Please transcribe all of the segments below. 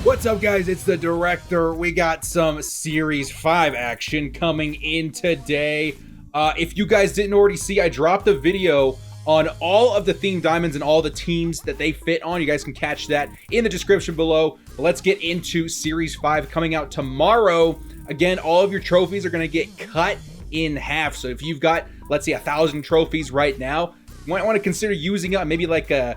What's up, guys? It's the director. We got some Series 5 action coming in today. If you guys didn't already see, I dropped a video on all of the themed diamonds and all the teams that they fit on. You guys can catch that in the description below. But let's get into Series 5 coming out tomorrow. Again, all of your trophies are going to get cut in half. So if you've got, let's say, 1,000 trophies right now, you might want to consider using it maybe like a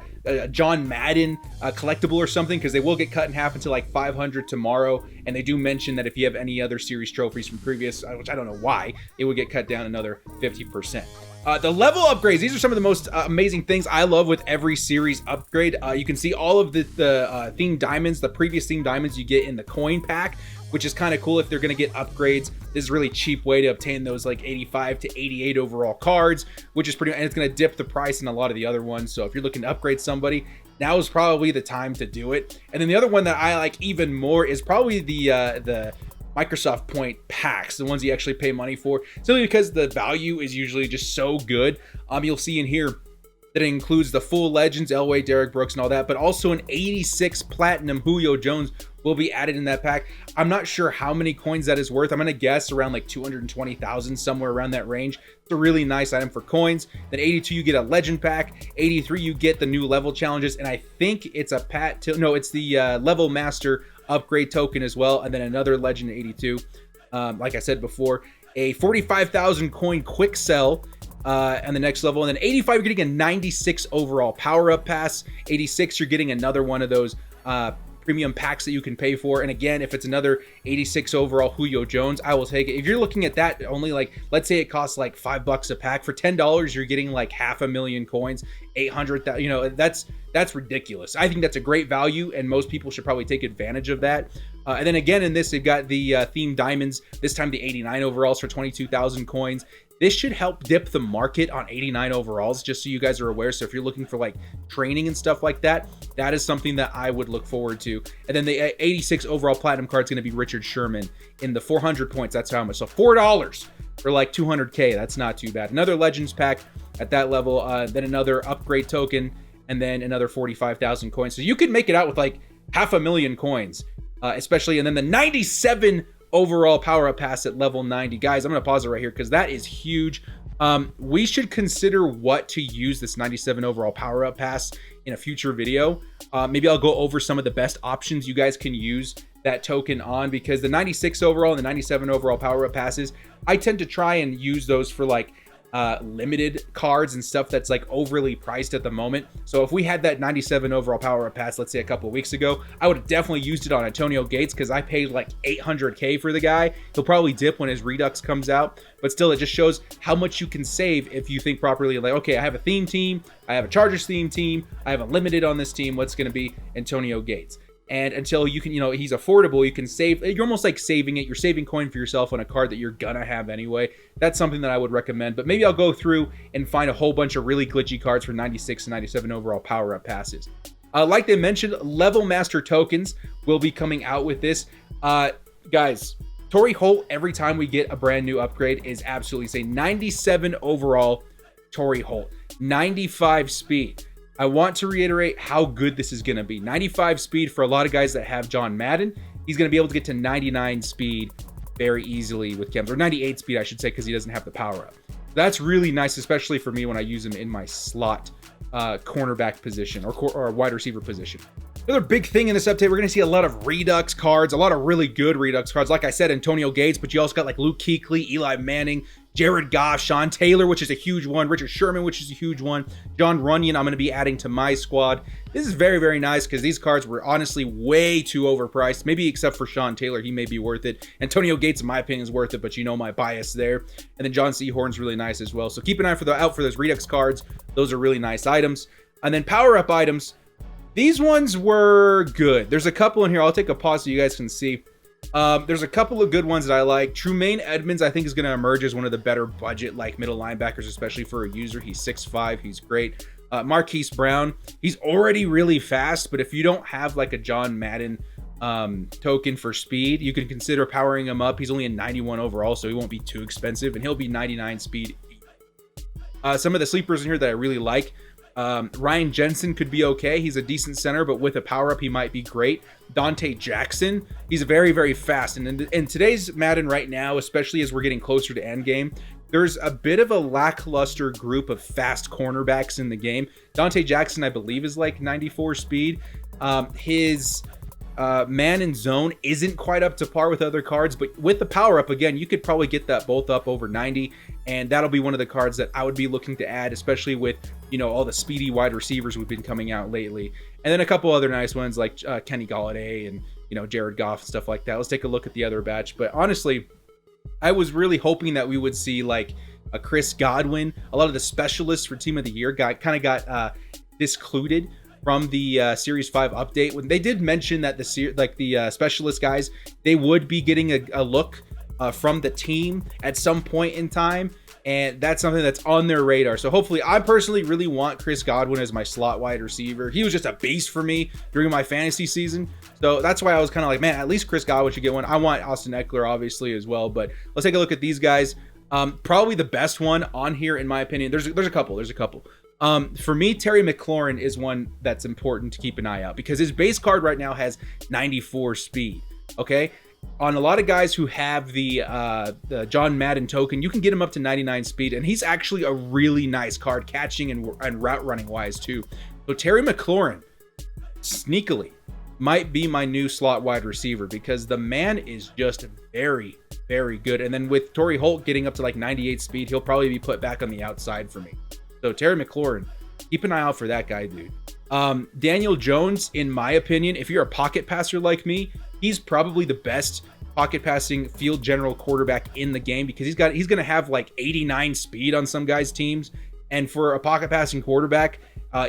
John Madden collectible or something, because they will get cut in half into like 500 tomorrow. And they do mention that if you have any other series trophies from previous, which I don't know why, it would get cut down another 50%. The level upgrades, these are some of the most amazing things I love with every series upgrade. You can see all of the themed diamonds, the previous themed diamonds you get in the coin pack, which is kind of cool if they're going to get upgrades. This is a really cheap way to obtain those like 85 to 88 overall cards, which is pretty, and it's going to dip the price in a lot of the other ones. So if you're looking to upgrade somebody, now is probably the time to do it. And then the other one that I like even more is probably the Microsoft point packs, the ones you actually pay money for, simply because the value is usually just so good. You'll see in here that it includes the full Legends, Elway, Derrick Brooks, and all that, but also an 86 Platinum Julio Jones will be added in that pack. I'm not sure how many coins that is worth. I'm gonna guess around like 220,000, somewhere around that range. It's a really nice item for coins. Then 82, you get a Legend pack. 83, you get the new level challenges, and I think it's a it's the Level Master upgrade token as well, and then another Legend 82. Like I said before, a 45,000 coin quick sell and the next level, and then 85, you're getting a 96 overall power-up pass. 86, you're getting another one of those premium packs that you can pay for. And again, if it's another 86 overall Julio Jones, I will take it. If you're looking at that, only like, let's say it costs like $5 a pack, for $10 you're getting like 500,000 coins, 800,000. You know, that's ridiculous. I think that's a great value, and most people should probably take advantage of that. And then again, in this, they've got the themed diamonds, this time the 89 overalls for 22,000 coins. This should help dip the market on 89 overalls, just so you guys are aware. So if you're looking for like training and stuff like that, that is something that I would look forward to. And then the 86 overall platinum card is going to be Richard Sherman in the 400 points. That's how much. So $4 for like 200K. That's not too bad. Another Legends pack at that level. Then another upgrade token, and then another 45,000 coins. So you could make it out with like 500,000 coins, especially. And then the 97 overall power-up pass at level 90. Guys, I'm going to pause it right here because that is huge. We should consider what to use this 97 overall power-up pass in a future video. Maybe I'll go over some of the best options you guys can use that token on, because the 96 overall and the 97 overall power-up passes, I tend to try and use those for like limited cards and stuff that's like overly priced at the moment. So if we had that 97 overall power-up pass, let's say a couple of weeks ago, I would have definitely used it on Antonio Gates, because I paid like 800K for the guy. He'll probably dip when his Redux comes out, but still, it just shows how much you can save if you think properly. Like, okay, I have a theme team, I have a Chargers theme team, I have a limited on this team. What's going to be Antonio Gates? And until you can, he's affordable, you can save. You're almost like saving it. You're saving coin for yourself on a card that you're gonna have anyway. That's something that I would recommend. But maybe I'll go through and find a whole bunch of really glitchy cards for 96 and 97 overall power-up passes. Like they mentioned, Level Master tokens will be coming out with this. Guys, Torrey Holt, every time we get a brand new upgrade, is absolutely insane. 97 overall Torrey Holt, 95 speed. I want to reiterate how good this is going to be. 95 speed for a lot of guys that have John Madden. He's going to be able to get to 99 speed very easily with chems, or 98 speed, I should say, because he doesn't have the power up. That's really nice, especially for me when I use him in my slot cornerback position or wide receiver position. Another big thing in this update, we're going to see a lot of Redux cards, a lot of really good Redux cards. Like I said, Antonio Gates, but you also got like Luke Kuechly, Eli Manning, Jared Goff, Sean Taylor, which is a huge one, Richard Sherman, which is a huge one, John Runyon, I'm going to be adding to my squad. This is very, very nice, because these cards were honestly way too overpriced, maybe except for Sean Taylor. He may be worth it. Antonio Gates, in my opinion, is worth it, but you know my bias there. And then John Seahorn's really nice as well. So keep an eye out for those Redux cards. Those are really nice items. And then power-up items. These ones were good. There's a couple in here. I'll take a pause so you guys can see. There's a couple of good ones that I like. Trumaine Edmonds, I think, is going to emerge as one of the better budget like middle linebackers, especially for a user. He's 6'5", he's great. Marquise Brown, he's already really fast, but if you don't have like a John Madden token for speed, you can consider powering him up. He's only a 91 overall, so he won't be too expensive, and he'll be 99 speed. Some of the sleepers in here that I really like, Ryan Jensen could be okay. He's a decent center, but with a power-up, he might be great. Dante Jackson, he's very, very fast. And in today's Madden right now, especially as we're getting closer to endgame, there's a bit of a lackluster group of fast cornerbacks in the game. Dante Jackson, I believe, is like 94 speed. His man in zone isn't quite up to par with other cards, but with the power up, again, you could probably get that both up over 90, and that'll be one of the cards that I would be looking to add, especially with, you know, all the speedy wide receivers we've been coming out lately. And then a couple other nice ones like Kenny Golladay and, you know, Jared Goff and stuff like that. Let's take a look at the other batch. But honestly, I was really hoping that we would see like a Chris Godwin. A lot of the specialists for Team of the Year got discluded from the Series 5 update. When they did mention that the specialist guys, they would be getting a look from the team at some point in time, and that's something that's on their radar. So hopefully, I personally really want Chris Godwin as my slot wide receiver. He was just a beast for me during my fantasy season, so that's why I was kind of like, man, at least Chris Godwin should get one. I want Austin Eckler obviously as well, but let's take a look at these guys. Probably the best one on here in my opinion. There's a couple. For me, Terry McLaurin is one that's important to keep an eye out because his base card right now has 94 speed. Okay, on a lot of guys who have the John Madden token, you can get him up to 99 speed, and he's actually a really nice card catching and route running wise too. So Terry McLaurin, sneakily, might be my new slot wide receiver because the man is just very, very good. And then with Torrey Holt getting up to like 98 speed, he'll probably be put back on the outside for me. So Terry McLaurin, keep an eye out for that guy, dude. Daniel Jones, in my opinion, if you're a pocket passer like me, he's probably the best pocket passing field general quarterback in the game because he's going to have like 89 speed on some guys' teams. And for a pocket passing quarterback,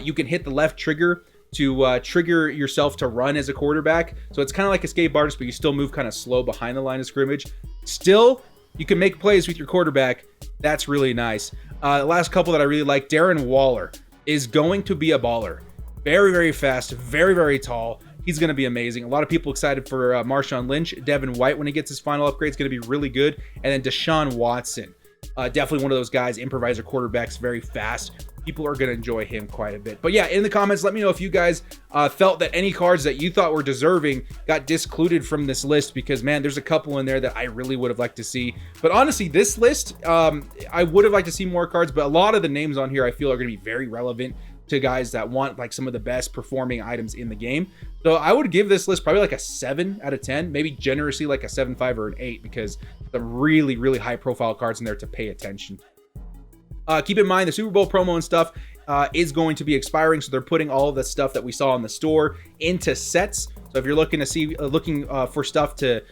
you can hit the left trigger to trigger yourself to run as a quarterback. So it's kind of like escape artist, but you still move kind of slow behind the line of scrimmage. Still, you can make plays with your quarterback. That's really nice. The last couple that I really like, Darren Waller is going to be a baller. Very, very fast, very, very tall. He's going to be amazing. A lot of people excited for Marshawn Lynch. Devin White, when he gets his final upgrade, is going to be really good. And then Deshaun Watson, definitely one of those guys, improviser quarterbacks, very fast. People are going to enjoy him quite a bit. But yeah, in the comments, let me know if you guys felt that any cards that you thought were deserving got discluded from this list, because man, there's a couple in there that I really would have liked to see. But honestly, this list, I would have liked to see more cards, but a lot of the names on here I feel are going to be very relevant to guys that want like some of the best performing items in the game. So I would give this list probably like a 7 out of 10, maybe generously like a 7.5 or an 8, because some really, really high profile cards in there to pay attention. Keep in mind the Super Bowl promo and stuff is going to be expiring, so they're putting all of the stuff that we saw in the store into sets. So if you're looking for stuff to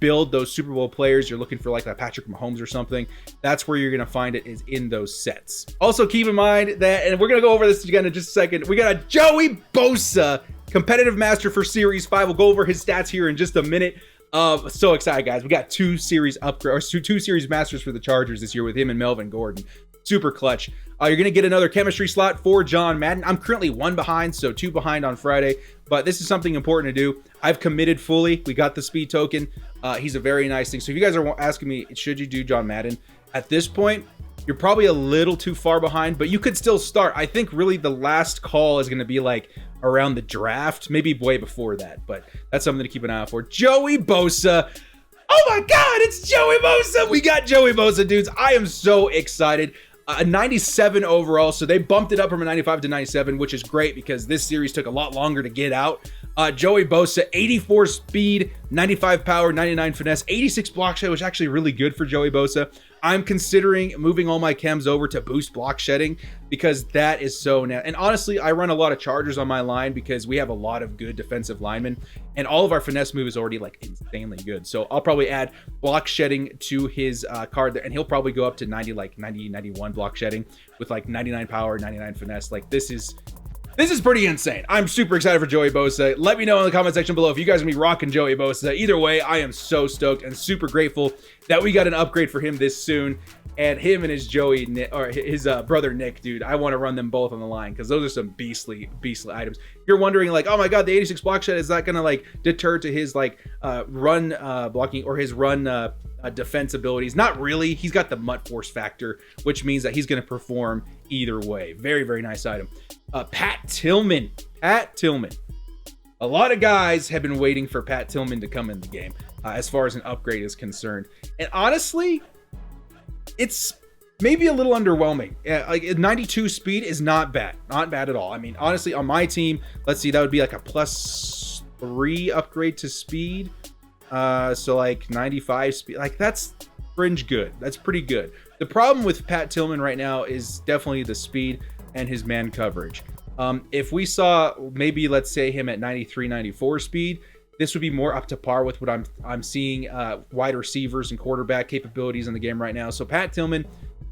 build those Super Bowl players, you're looking for like that Patrick Mahomes or something, that's where you're going to find it, is in those sets. Also keep in mind that, and we're going to go over this again in just a second, we got a Joey Bosa competitive master for Series 5. We'll go over his stats here in just a minute. So excited, guys. We got two series masters for the Chargers this year with him and Melvin Gordon. Super clutch. You're going to get another chemistry slot for John Madden. I'm currently 1 behind, so 2 behind on Friday, but this is something important to do. I've committed fully. We got the speed token. He's a very nice thing. So if you guys are asking me, should you do John Madden? At this point, you're probably a little too far behind, but you could still start. I think really the last call is going to be like around the draft, maybe way before that, but that's something to keep an eye out for. Joey Bosa. Oh my God, it's Joey Bosa. We got Joey Bosa, dudes. I am so excited. A 97 overall, so they bumped it up from a 95 to 97, which is great because this series took a lot longer to get out. Joey Bosa, 84 speed, 95 power, 99 finesse, 86 block shed, which is actually really good for Joey Bosa. I'm considering moving all my chems over to boost block shedding because that is so now. And honestly, I run a lot of Chargers on my line because we have a lot of good defensive linemen, and all of our finesse move is already like insanely good. So I'll probably add block shedding to his card there, and he'll probably go up to 90, like 90, 91 block shedding with like 99 power, 99 finesse. Like this is pretty insane. I'm super excited for Joey Bosa. Let me know in the comment section below if you guys are going to be rocking Joey Bosa. Either way, I am so stoked and super grateful that we got an upgrade for him this soon. And him and his brother Nick, dude, I want to run them both on the line because those are some beastly items. You're wondering like, oh my God, the 86 block shed, is that going to like deter to his like run blocking or his run defense abilities. Not really. He's got the Mutt Force factor, which means that he's going to perform either way. Very, very nice item. Pat Tillman. Pat Tillman. A lot of guys have been waiting for Pat Tillman to come in the game as far as an upgrade is concerned. And honestly, it's maybe a little underwhelming. Like 92 speed is not bad. Not bad at all. I mean, honestly, on my team, let's see, that would be like a +3 upgrade to speed. So like 95 speed, like that's fringe good. That's pretty good. The problem with Pat Tillman right now is definitely the speed and his man coverage. If we saw maybe, let's say, him at 93, 94 speed, this would be more up to par with what I'm seeing wide receivers and quarterback capabilities in the game right now. So Pat Tillman,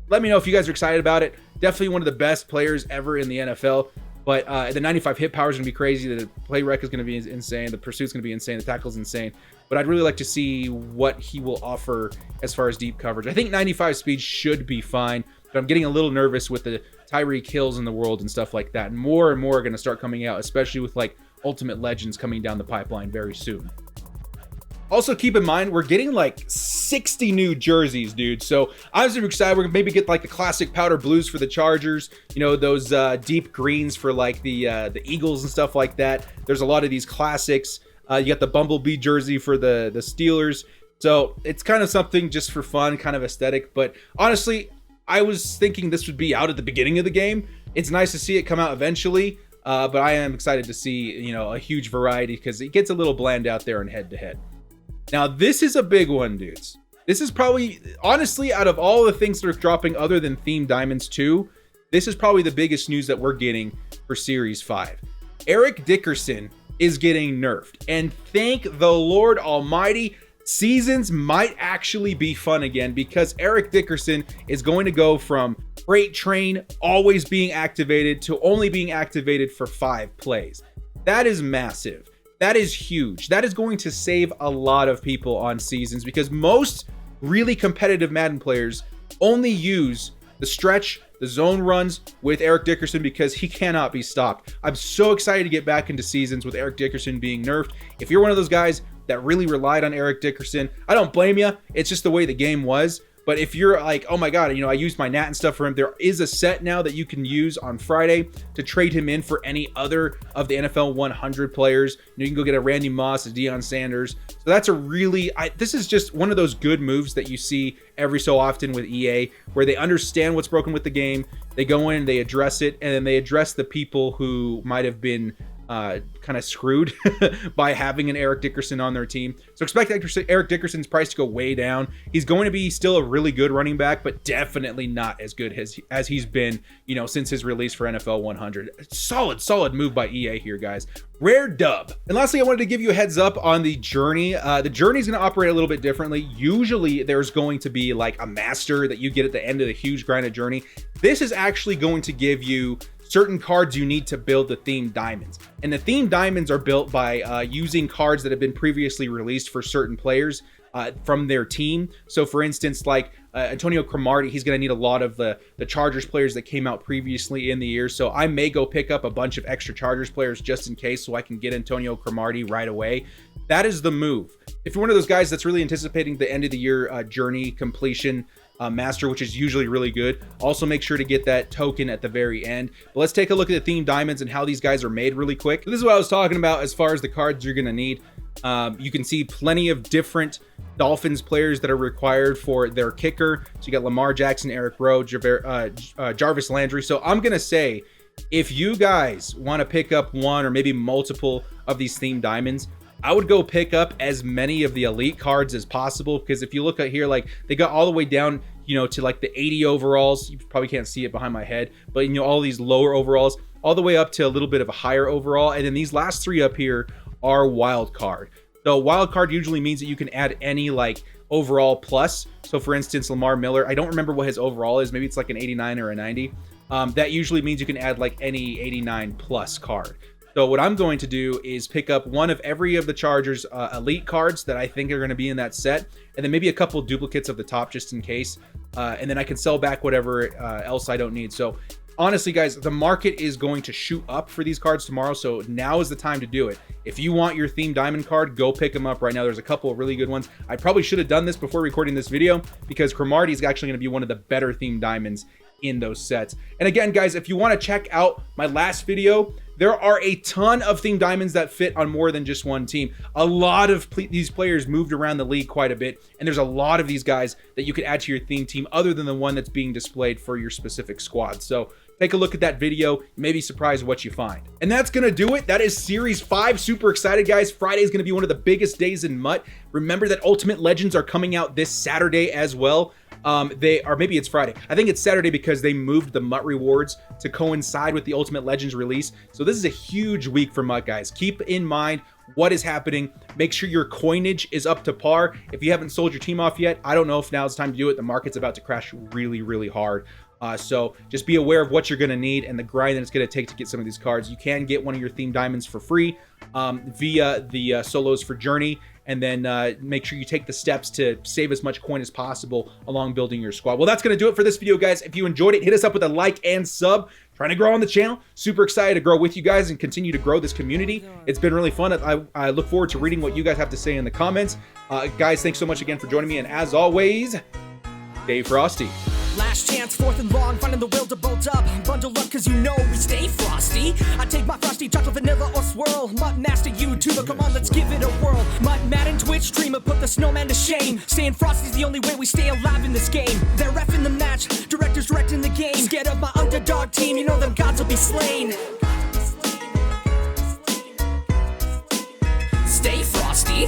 let me know if you guys are excited about it. Definitely one of the best players ever in the NFL. But the 95 hit power is going to be crazy. The play rec is going to be insane. The pursuit's going to be insane. The tackle's insane. But I'd really like to see what he will offer as far as deep coverage. I think 95 speed should be fine, but I'm getting a little nervous with the Tyreek Hills in the world and stuff like that. And more are going to start coming out, especially with like Ultimate Legends coming down the pipeline very soon. Also, keep in mind, we're getting like 60 new jerseys, dude. So I'm super excited. We're gonna maybe get like the classic powder blues for the Chargers. You know, those deep greens for like the Eagles and stuff like that. There's a lot of these classics. You got the Bumblebee jersey for the Steelers. So it's kind of something just for fun, kind of aesthetic. But honestly, I was thinking this would be out at the beginning of the game. It's nice to see it come out eventually. But I am excited to see, you know, a huge variety because it gets a little bland out there in head-to-head. Now, this is a big one, dudes. This is probably, honestly, out of all the things that are dropping other than Theme Diamonds 2, this is probably the biggest news that we're getting for Series 5. Eric Dickerson is getting nerfed. And thank the Lord Almighty, seasons might actually be fun again because Eric Dickerson is going to go from Freight Train always being activated to only being activated for 5 plays. That is massive. That is huge. That is going to save a lot of people on seasons because most really competitive Madden players only use the stretch, the zone runs with Eric Dickerson because he cannot be stopped. I'm so excited to get back into seasons with Eric Dickerson being nerfed. If you're one of those guys that really relied on Eric Dickerson, I don't blame you. It's just the way the game was. But if you're like, oh my God, you know, I used my Nat and stuff for him, there is a set now that you can use on Friday to trade him in for any other of the NFL 100 players. You know, you can go get a Randy Moss, a Deion Sanders. So that's a really, this is just one of those good moves that you see every so often with EA, where they understand what's broken with the game. They go in, they address it, and then they address the people who might have been kind of screwed by having an Eric Dickerson on their team. So expect Eric Dickerson's price to go way down. He's going to be still a really good running back, but definitely not as good as he's been, you know, since his release for NFL 100. Solid move by EA here, guys. Rare dub. And lastly, I wanted to give you a heads up on the journey. The journey is going to operate a little bit differently. Usually there's going to be like a master that you get at the end of the huge grinded journey. This is actually going to give you certain cards you need to build the themed diamonds. And the themed diamonds are built by using cards that have been previously released for certain players from their team. So for instance, like Antonio Cromartie, he's going to need a lot of the Chargers players that came out previously in the year. So I may go pick up a bunch of extra Chargers players just in case so I can get Antonio Cromartie right away. That is the move. If you're one of those guys that's really anticipating the end of the year journey completion master, which is usually really good, also make sure to get that token at the very end. But let's take a look at the themed diamonds and how these guys are made really quick. This is what I was talking about as far as the cards you're going to need. You can see plenty of different Dolphins players that are required for their kicker. So you got Lamar Jackson, Eric Rowe, Jarvis Landry. So I'm going to say, if you guys want to pick up one or maybe multiple of these themed diamonds, I would go pick up as many of the elite cards as possible, because if you look at here, like they got all the way down, you know, to like the 80 overalls. You probably can't see it behind my head, but you know, all these lower overalls all the way up to a little bit of a higher overall. And then these last 3 up here are wild card. So wild card usually means that you can add any like overall plus. So for instance, Lamar Miller, I don't remember what his overall is. Maybe it's like an 89 or a 90. That usually means you can add like any 89 plus card. So what I'm going to do is pick up one of every of the Chargers elite cards that I think are going to be in that set, and then maybe a couple duplicates of the top just in case. And then I can sell back whatever else I don't need. So honestly, guys, the market is going to shoot up for these cards tomorrow, so now is the time to do it. If you want your Theme Diamond card, go pick them up right now. There's a couple of really good ones. I probably should have done this before recording this video because Cromartie is actually going to be one of the better Theme Diamonds in those sets. And again, guys, if you want to check out my last video, there are a ton of Theme Diamonds that fit on more than just one team. A lot of these players moved around the league quite a bit, and there's a lot of these guys that you could add to your theme team other than the one that's being displayed for your specific squad. So take a look at that video. You may be surprised what you find. And that's going to do it. That is Series 5. Super excited, guys. Friday is going to be one of the biggest days in MUT. Remember that Ultimate Legends are coming out this Saturday as well. Maybe it's Friday. I think it's Saturday because they moved the MUT rewards to coincide with the Ultimate Legends release. So this is a huge week for MUT, guys. Keep in mind what is happening. Make sure your coinage is up to par. If you haven't sold your team off yet, I don't know if now's the time to do it. The market's about to crash really, really hard. So just be aware of what you're going to need and the grind that it's going to take to get some of these cards. You can get one of your Theme Diamonds for free via the solos for Journey. And then make sure you take the steps to save as much coin as possible along building your squad. Well, that's going to do it for this video, guys. If you enjoyed it, hit us up with a like and sub. Trying to grow on the channel. Super excited to grow with you guys and continue to grow this community. It's been really fun. I look forward to reading what you guys have to say in the comments. Guys, thanks so much again for joining me. And as always, stay frosty. Last chance, 4th and long, finding the will to bolt up. Bundle up, cause you know we stay frosty. I take my frosty, chocolate, vanilla, or swirl. MUT Master YouTuber, come on, let's give it a whirl. MUT Madden Twitch streamer, put the snowman to shame. Staying frosty's the only way we stay alive in this game. They're reffing the match, directors directing the game. Scared of my underdog team, you know them gods will be slain. Stay frosty.